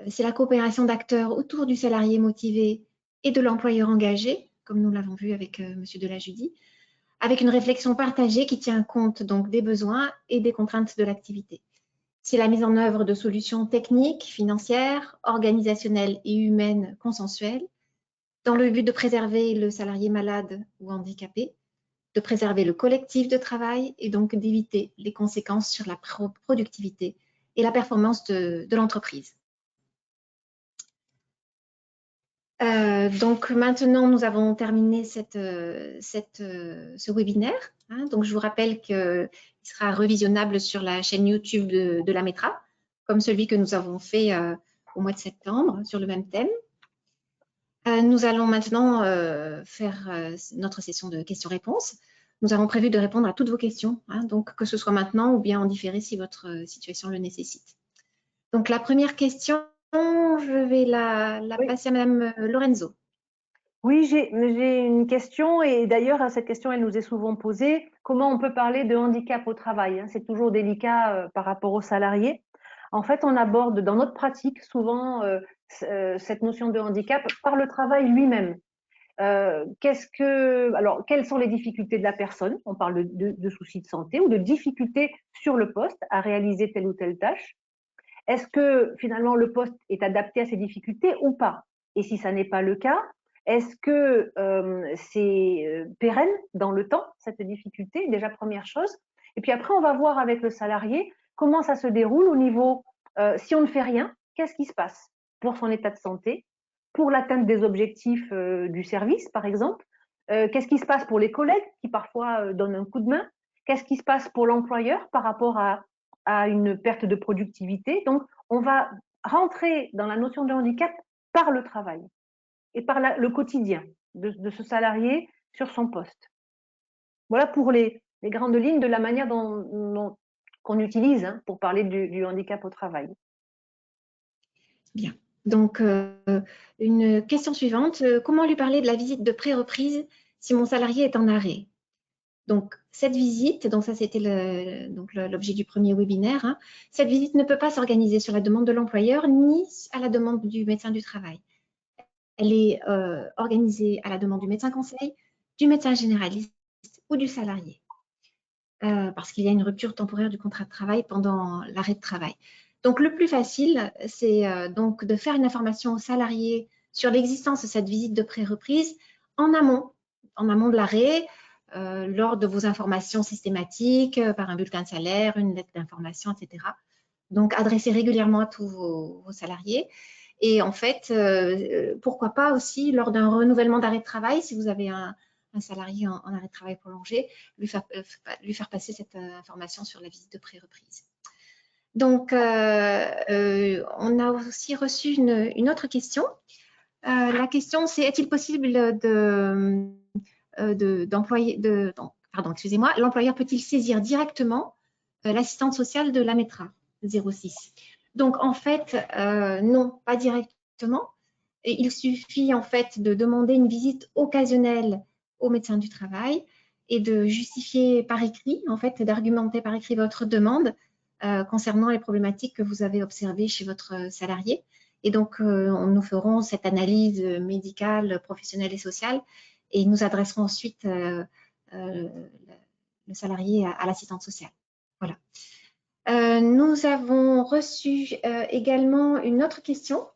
C'est la coopération d'acteurs autour du salarié motivé et de l'employeur engagé, comme nous l'avons vu avec Monsieur Delajudi, avec une réflexion partagée qui tient compte donc des besoins et des contraintes de l'activité. C'est la mise en œuvre de solutions techniques, financières, organisationnelles et humaines consensuelles, dans le but de préserver le salarié malade ou handicapé, de préserver le collectif de travail et donc d'éviter les conséquences sur la productivité et la performance de l'entreprise. Donc maintenant, nous avons terminé ce webinaire. Hein. Donc je vous rappelle qu'il sera revisionnable sur la chaîne YouTube de la METRA, comme celui que nous avons fait au mois de septembre sur le même thème. Nous allons maintenant faire notre session de questions-réponses. Nous avons prévu de répondre à toutes vos questions, hein, donc que ce soit maintenant ou bien en différé si votre situation le nécessite. Donc la première question, je vais la passer à Madame Lorenzo. Oui, j'ai une question et d'ailleurs cette question elle nous est souvent posée. Comment on peut parler de handicap au travail, hein? C'est toujours délicat par rapport aux salariés. En fait, on aborde dans notre pratique souvent cette notion de handicap par le travail lui-même. Alors, quelles sont les difficultés de la personne? On parle de soucis de santé ou de difficultés sur le poste à réaliser telle ou telle tâche. Est-ce que finalement le poste est adapté à ces difficultés ou pas? Et si ça n'est pas le cas, est-ce que c'est pérenne dans le temps, cette difficulté? Déjà, première chose. Et puis après, on va voir avec le salarié comment ça se déroule au niveau, si on ne fait rien, qu'est-ce qui se passe pour son état de santé, pour l'atteinte des objectifs du service, par exemple? Qu'est-ce qui se passe pour les collègues qui parfois donnent un coup de main? Qu'est-ce qui se passe pour l'employeur par rapport à une perte de productivité? Donc, on va rentrer dans la notion de handicap par le travail et par le quotidien de ce salarié sur son poste. Voilà pour les grandes lignes de la manière qu'on utilise hein, pour parler du handicap au travail. Bien. Donc, une question suivante. Comment lui parler de la visite de pré-reprise si mon salarié est en arrêt? Donc, cette visite, donc ça c'était l'objet du premier webinaire, hein, cette visite ne peut pas s'organiser sur la demande de l'employeur ni à la demande du médecin du travail. Elle est organisée à la demande du médecin conseil, du médecin généraliste ou du salarié, parce qu'il y a une rupture temporaire du contrat de travail pendant l'arrêt de travail. Donc, le plus facile, c'est donc de faire une information au salarié sur l'existence de cette visite de pré-reprise en amont de l'arrêt, lors de vos informations systématiques, par un bulletin de salaire, une lettre d'information, etc. Donc, adressez régulièrement à tous vos salariés. Et en fait, pourquoi pas aussi lors d'un renouvellement d'arrêt de travail, si vous avez un salarié en arrêt de travail prolongé, lui faire passer cette information sur la visite de pré-reprise. Donc, on a aussi reçu une autre question. La question, c'est est-il possible l'employeur peut-il saisir directement l'assistante sociale de la METRA 06? Donc, en fait, non, pas directement. Et il suffit en fait de demander une visite occasionnelle au médecin du travail et de justifier par écrit, en fait, d'argumenter par écrit votre demande concernant les problématiques que vous avez observées chez votre salarié. Et donc, nous ferons cette analyse médicale, professionnelle et sociale et nous adresserons ensuite le salarié à l'assistante sociale. Voilà. Nous avons reçu également une autre question.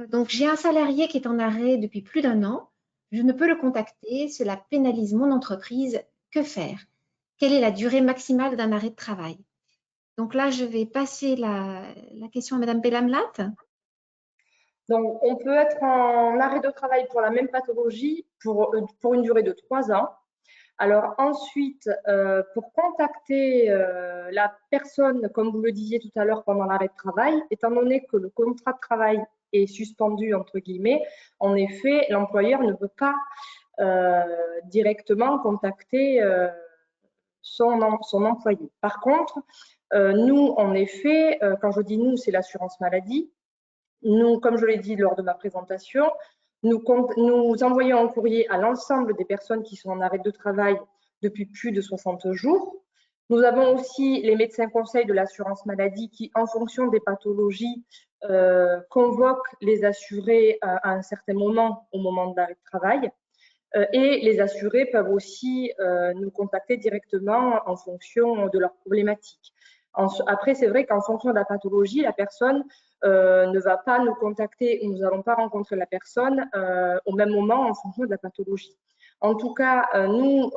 Donc, j'ai un salarié qui est en arrêt depuis plus d'1 an. Je ne peux le contacter. Cela pénalise mon entreprise. Que faire? Quelle est la durée maximale d'un arrêt de travail? Donc là, je vais passer la question à Madame Bellamlat. Donc, on peut être en arrêt de travail pour la même pathologie pour une durée de 3 ans. Alors ensuite, pour contacter la personne, comme vous le disiez tout à l'heure, pendant l'arrêt de travail, étant donné que le contrat de travail est suspendu, entre guillemets, en effet, l'employeur ne peut pas directement contacter son employé. Par contre, nous, en effet, quand je dis nous, c'est l'assurance maladie. Nous, comme je l'ai dit lors de ma présentation, nous envoyons un courrier à l'ensemble des personnes qui sont en arrêt de travail depuis plus de 60 jours. Nous avons aussi les médecins conseils de l'assurance maladie qui, en fonction des pathologies, convoquent les assurés à un certain moment au moment de l'arrêt de travail. Et les assurés peuvent aussi nous contacter directement en fonction de leurs problématiques. Après, c'est vrai qu'en fonction de la pathologie, la personne ne va pas nous contacter ou nous n'allons pas rencontrer la personne au même moment en fonction de la pathologie. En tout cas, nous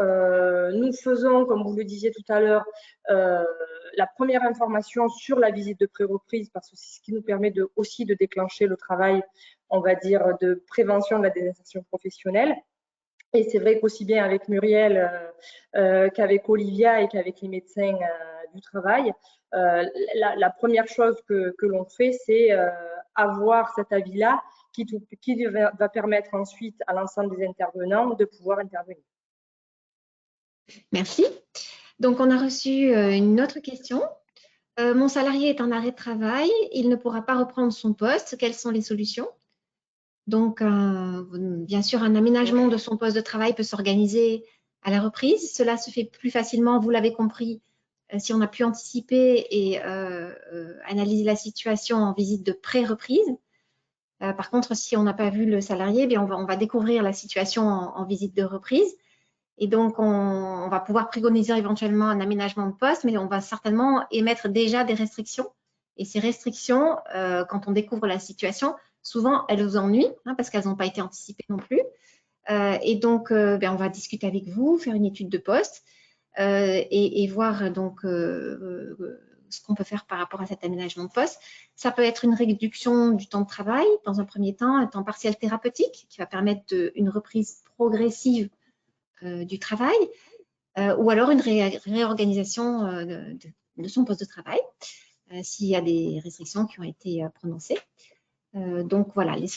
faisons, comme vous le disiez tout à l'heure, la première information sur la visite de pré-reprise, parce que c'est ce qui nous permet aussi de déclencher le travail, on va dire, de prévention de la désinsertion professionnelle. Et c'est vrai qu'aussi bien avec Muriel qu'avec Olivia et qu'avec les médecins du travail, la première chose que l'on fait, c'est avoir cet avis-là qui va permettre ensuite à l'ensemble des intervenants de pouvoir intervenir. Merci. Donc, on a reçu une autre question. Mon salarié est en arrêt de travail, il ne pourra pas reprendre son poste. Quelles sont les solutions? Donc, bien sûr, un aménagement de son poste de travail peut s'organiser à la reprise. Cela se fait plus facilement, vous l'avez compris, si on a pu anticiper et analyser la situation en visite de pré-reprise. Par contre, si on n'a pas vu le salarié, bien, on va découvrir la situation en visite de reprise. Et donc, on va pouvoir préconiser éventuellement un aménagement de poste, mais on va certainement émettre déjà des restrictions. Et ces restrictions, quand on découvre la situation, souvent, elles vous ennuient parce qu'elles n'ont pas été anticipées non plus. Et donc, on va discuter avec vous, faire une étude de poste et voir donc ce qu'on peut faire par rapport à cet aménagement de poste. Ça peut être une réduction du temps de travail, dans un premier temps, un temps partiel thérapeutique qui va permettre une reprise progressive du travail, ou alors une réorganisation de son poste de travail, s'il y a des restrictions qui ont été prononcées. Donc voilà, les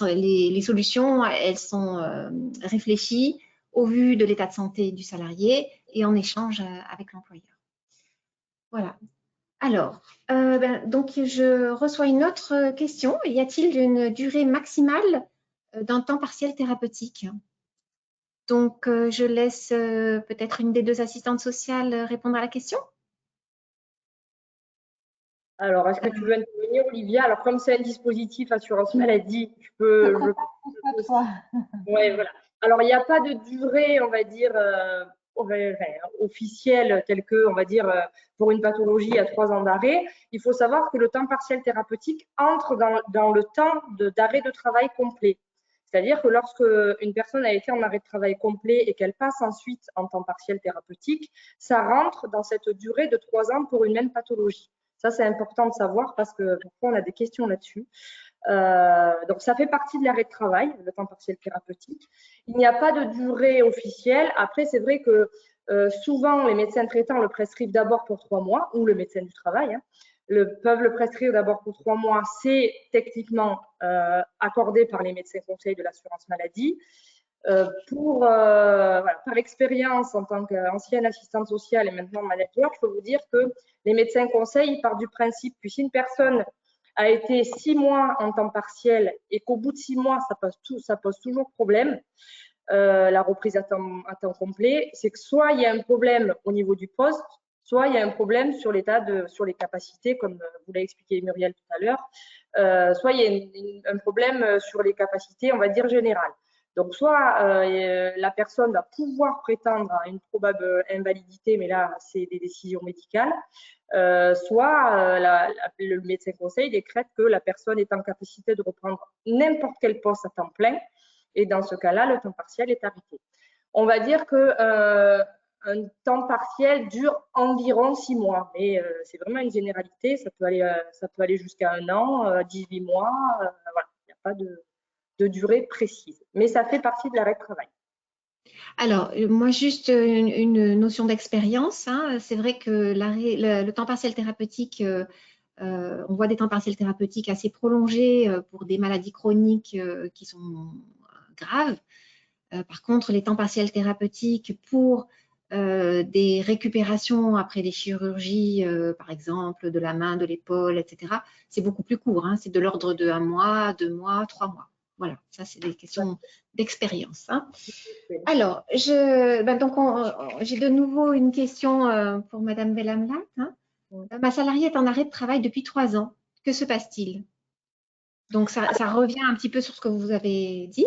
solutions, elles sont réfléchies au vu de l'état de santé du salarié et en échange avec l'employeur. Voilà. Alors, donc je reçois une autre question. Y a-t-il une durée maximale d'un temps partiel thérapeutique? Donc, je laisse peut-être une des deux assistantes sociales répondre à la question. Alors, est-ce que tu veux intervenir, Olivia? Alors, comme c'est un dispositif assurance maladie, tu peux… Ouais, voilà. Alors, il n'y a pas de durée, on va dire, officielle, telle que, on va dire, pour une pathologie à 3 ans d'arrêt. Il faut savoir que le temps partiel thérapeutique entre dans le temps d'arrêt de travail complet. C'est-à-dire que lorsque une personne a été en arrêt de travail complet et qu'elle passe ensuite en temps partiel thérapeutique, ça rentre dans cette durée de 3 ans pour une même pathologie. Ça, c'est important de savoir parce que parfois, on a des questions là-dessus. Donc, ça fait partie de l'arrêt de travail, le temps partiel thérapeutique. Il n'y a pas de durée officielle. Après, c'est vrai que souvent, les médecins traitants le prescrivent d'abord pour 3 mois, ou le médecin du travail, peuvent le prescrire d'abord pour 3 mois. C'est techniquement accordé par les médecins conseils de l'assurance maladie. Par expérience en tant qu'ancienne assistante sociale et maintenant manager, je peux vous dire que les médecins conseils partent du principe que si une personne a été 6 mois en temps partiel et qu'au bout de 6 mois, ça pose toujours problème, la reprise à temps complet, c'est que soit il y a un problème au niveau du poste, soit il y a un problème sur sur les capacités, comme vous l'a expliqué Muriel tout à l'heure, soit il y a un problème sur les capacités, on va dire, générales. Donc, soit la personne va pouvoir prétendre à une probable invalidité, mais là, c'est des décisions médicales, soit le médecin conseil décrète que la personne est en capacité de reprendre n'importe quel poste à temps plein, et dans ce cas-là, le temps partiel est arrêté. On va dire que un temps partiel dure environ 6 mois, mais c'est vraiment une généralité, ça peut aller jusqu'à 1 an, 18 mois, voilà, il n'y a pas de durée précise, mais ça fait partie de l'arrêt de travail. Alors, moi, juste une notion d'expérience. C'est vrai que le temps partiel thérapeutique, on voit des temps partiels thérapeutiques assez prolongés pour des maladies chroniques qui sont graves. Par contre, les temps partiels thérapeutiques pour des récupérations après des chirurgies, par exemple, de la main, de l'épaule, etc., c'est beaucoup plus court. C'est de l'ordre de 1 mois, 2 mois, 3 mois. Voilà, ça, c'est des questions d'expérience. Alors, j'ai de nouveau une question pour Madame Bellamlat. Ma salariée est en arrêt de travail depuis 3 ans. Que se passe-t-il? Donc, ça revient un petit peu sur ce que vous avez dit.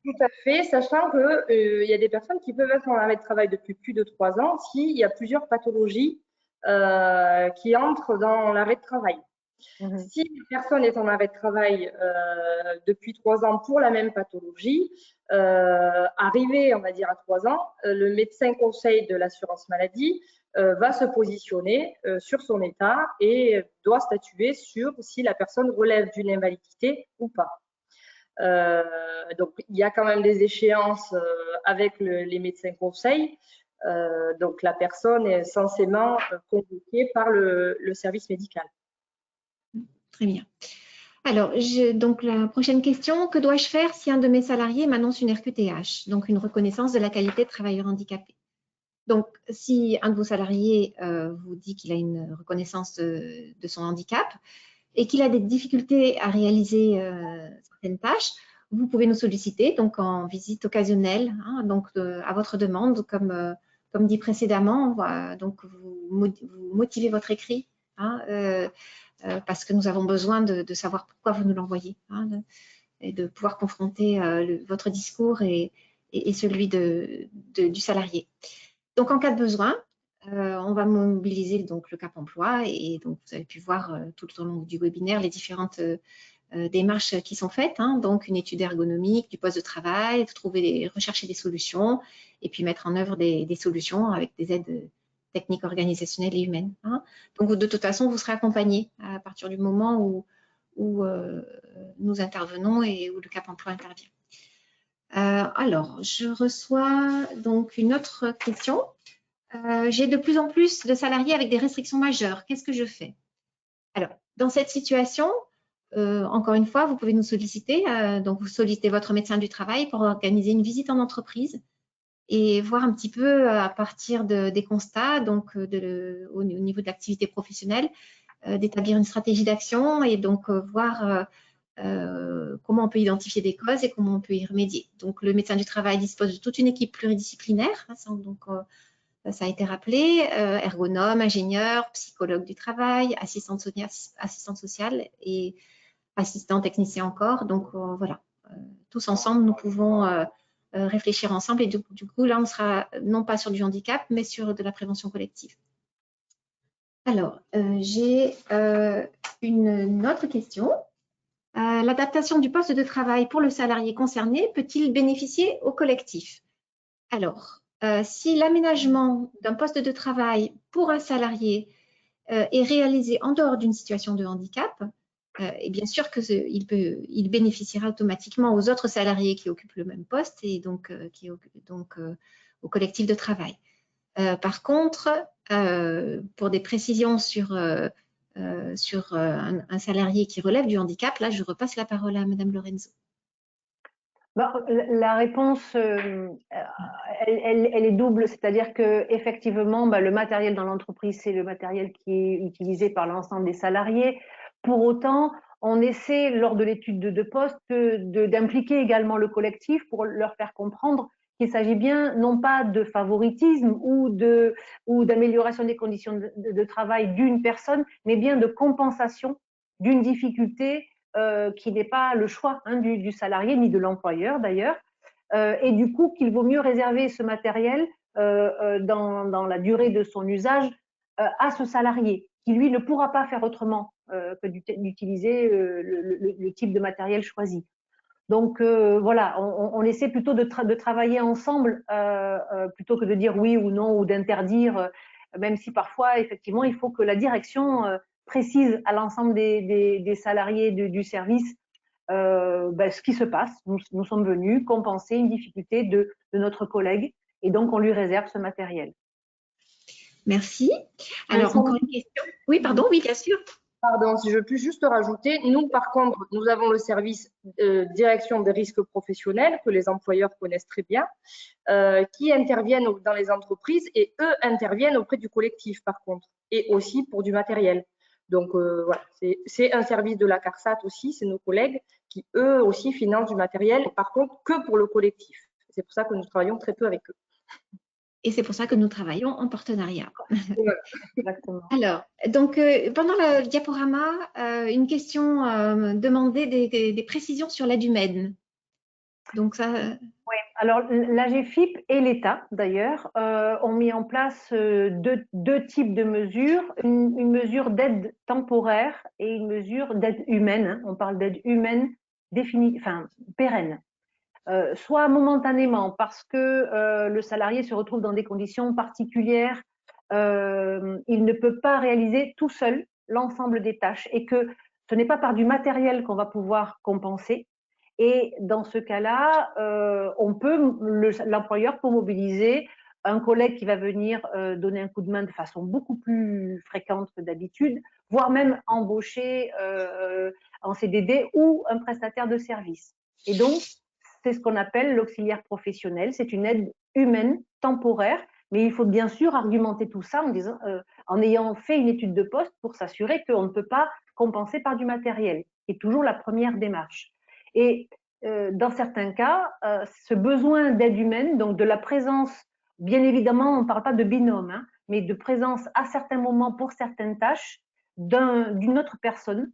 Tout à fait, sachant qu'il y a des personnes qui peuvent être en arrêt de travail depuis plus de 3 ans s'il y a plusieurs pathologies qui entrent dans l'arrêt de travail. Si la personne est en arrêt de travail depuis 3 ans pour la même pathologie, arrivé, on va dire, à 3 ans, le médecin conseil de l'assurance maladie va se positionner sur son état et doit statuer sur si la personne relève d'une invalidité ou pas. Donc, il y a quand même des échéances avec les médecins conseils. Donc, la personne est censément convoquée par le service médical. Très bien. Alors, donc la prochaine question, que dois-je faire si un de mes salariés m'annonce une RQTH, donc une reconnaissance de la qualité de travailleur handicapé? Donc, si un de vos salariés vous dit qu'il a une reconnaissance de son handicap et qu'il a des difficultés à réaliser certaines tâches, vous pouvez nous solliciter donc en visite occasionnelle, hein, donc à votre demande, comme dit précédemment. Donc, vous motivez votre écrit, hein, parce que nous avons besoin de savoir pourquoi vous nous l'envoyez, hein, et de pouvoir confronter votre discours et celui du salarié. Donc, en cas de besoin, on va mobiliser donc le Cap Emploi et donc vous avez pu voir tout au long du webinaire les différentes démarches qui sont faites, hein, donc une étude ergonomique du poste de travail, rechercher des solutions et puis mettre en œuvre des solutions avec des aides techniques organisationnelles et humaines, hein. Donc, de toute façon, vous serez accompagné à partir du moment où nous intervenons et où le Cap Emploi intervient. Alors, je reçois donc une autre question. J'ai de plus en plus de salariés avec des restrictions majeures. Qu'est-ce que je fais? Alors, dans cette situation, encore une fois, vous pouvez nous solliciter. Donc, vous sollicitez votre médecin du travail pour organiser une visite en entreprise et voir un petit peu à partir des constats, donc au niveau de l'activité professionnelle, d'établir une stratégie d'action et donc voir comment on peut identifier des causes et comment on peut y remédier. Donc, le médecin du travail dispose de toute une équipe pluridisciplinaire. Donc, ça a été rappelé, ergonome, ingénieur, psychologue du travail, assistante sociale et assistant technicien encore. Donc, voilà, tous ensemble, nous pouvons réfléchir ensemble et du coup, là, on sera non pas sur du handicap, mais sur de la prévention collective. Alors, j'ai une autre question. L'adaptation du poste de travail pour le salarié concerné peut-il bénéficier au collectif? Alors, si l'aménagement d'un poste de travail pour un salarié est réalisé en dehors d'une situation de handicap, et bien sûr qu'il bénéficiera automatiquement aux autres salariés qui occupent le même poste et donc, au collectif de travail. Par contre, pour des précisions sur un salarié qui relève du handicap, là, je repasse la parole à Madame Lorenzo. La réponse, elle est double, c'est-à-dire que effectivement, le matériel dans l'entreprise, c'est le matériel qui est utilisé par l'ensemble des salariés. Pour autant, on essaie, lors de l'étude de poste, d'impliquer également le collectif pour leur faire comprendre qu'il s'agit bien non pas de favoritisme ou d'amélioration des conditions de travail d'une personne, mais bien de compensation d'une difficulté qui n'est pas le choix du salarié ni de l'employeur d'ailleurs, et du coup qu'il vaut mieux réserver ce matériel dans la durée de son usage à ce salarié qui lui ne pourra pas faire autrement que d'utiliser le type de matériel choisi. Donc voilà, on essaie plutôt de travailler ensemble plutôt que de dire oui ou non ou d'interdire, même si parfois effectivement il faut que la direction précise à l'ensemble des salariés du service ce qui se passe. Nous sommes venus compenser une difficulté de notre collègue et donc on lui réserve ce matériel. Merci. Alors, encore une question. Oui, pardon, oui, bien sûr. Pardon, si je peux juste rajouter, nous, par contre, nous avons le service direction des risques professionnels que les employeurs connaissent très bien, qui interviennent dans les entreprises et eux interviennent auprès du collectif, par contre, et aussi pour du matériel. Donc, voilà, c'est un service de la CARSAT aussi, c'est nos collègues qui, eux aussi, financent du matériel, par contre, que pour le collectif. C'est pour ça que nous travaillons très peu avec eux. Et c'est pour ça que nous travaillons en partenariat. Exactement. Alors, donc, pendant le diaporama, une question demandait des précisions sur l'aide humaine. Donc, ça… Oui, Alors, l'AGFIP et l'État, d'ailleurs, ont mis en place deux types de mesures. Une mesure d'aide temporaire et une mesure d'aide humaine. Hein. On parle d'aide humaine pérenne. Soit momentanément, parce que le salarié se retrouve dans des conditions particulières, il ne peut pas réaliser tout seul l'ensemble des tâches et que ce n'est pas par du matériel qu'on va pouvoir compenser. Et dans ce cas-là, l'employeur peut mobiliser un collègue qui va venir donner un coup de main de façon beaucoup plus fréquente que d'habitude, voire même embaucher en CDD ou un prestataire de service. Et donc, c'est ce qu'on appelle l'auxiliaire professionnel. C'est une aide humaine temporaire, mais il faut bien sûr argumenter tout ça en ayant fait une étude de poste pour s'assurer qu'on ne peut pas compenser par du matériel. C'est toujours la première démarche. Et dans certains cas, ce besoin d'aide humaine, donc de la présence, bien évidemment, on ne parle pas de binôme, hein, mais de présence à certains moments pour certaines tâches d'une autre personne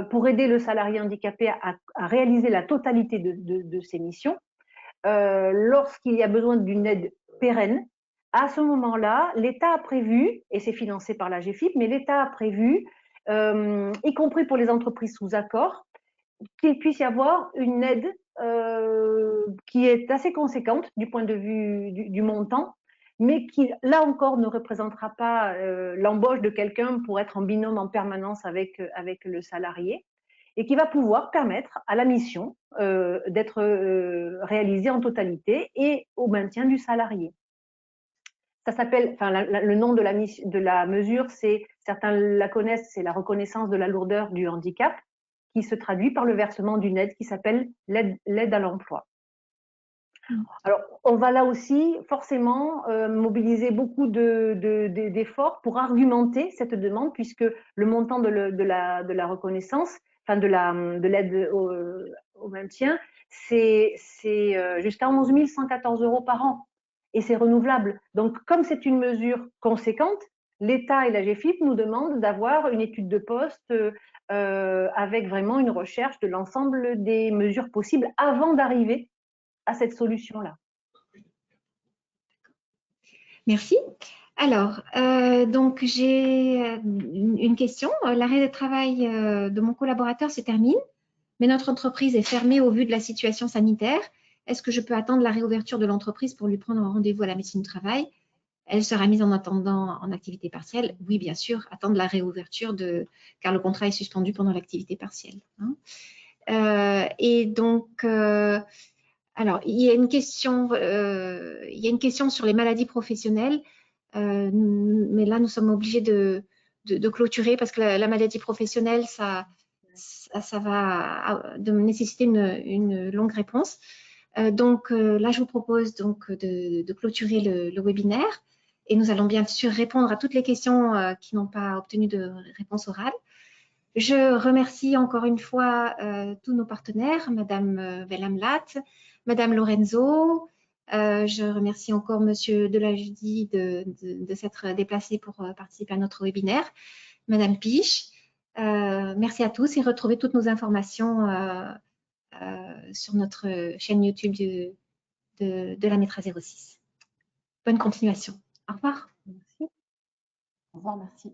pour aider le salarié handicapé à réaliser la totalité de ses missions. Lorsqu'il y a besoin d'une aide pérenne, à ce moment-là, l'État a prévu, et c'est financé par la GFIP, mais l'État a prévu, y compris pour les entreprises sous accord, qu'il puisse y avoir une aide qui est assez conséquente du point de vue du montant, mais qui, là encore, ne représentera pas l'embauche de quelqu'un pour être en binôme en permanence avec le salarié, et qui va pouvoir permettre à la mission d'être réalisée en totalité et au maintien du salarié. Ça s'appelle, le nom de la mesure, certains la connaissent, c'est la reconnaissance de la lourdeur du handicap, qui se traduit par le versement d'une aide qui s'appelle l'aide à l'emploi. Alors, on va là aussi forcément mobiliser beaucoup d'efforts pour argumenter cette demande, puisque le montant de la reconnaissance, de l'aide au maintien, c'est jusqu'à 11 114 € par an. Et c'est renouvelable. Donc, comme c'est une mesure conséquente, l'État et la GFIP nous demandent d'avoir une étude de poste avec vraiment une recherche de l'ensemble des mesures possibles avant d'arriver à cette solution-là. Merci. Alors, donc j'ai une question. L'arrêt de travail de mon collaborateur se termine, mais notre entreprise est fermée au vu de la situation sanitaire. Est-ce que je peux attendre la réouverture de l'entreprise pour lui prendre un rendez-vous à la médecine du travail? Elle sera mise en attendant en activité partielle. Oui, bien sûr, attendre la réouverture car le contrat est suspendu pendant l'activité partielle. Hein. Et donc, alors, il y a une question sur les maladies professionnelles, mais là, nous sommes obligés de clôturer parce que la maladie professionnelle, ça va nécessiter une longue réponse. Donc là, je vous propose donc de clôturer le webinaire et nous allons bien sûr répondre à toutes les questions qui n'ont pas obtenu de réponse orale. Je remercie encore une fois tous nos partenaires, Madame Vellamlat, Madame Lorenzo. Je remercie encore Monsieur Delajudi de s'être déplacé pour participer à notre webinaire, Madame Piche. Merci à tous et retrouvez toutes nos informations sur notre chaîne YouTube de la Métra 06. Bonne continuation. Au revoir. Merci. Au revoir, merci.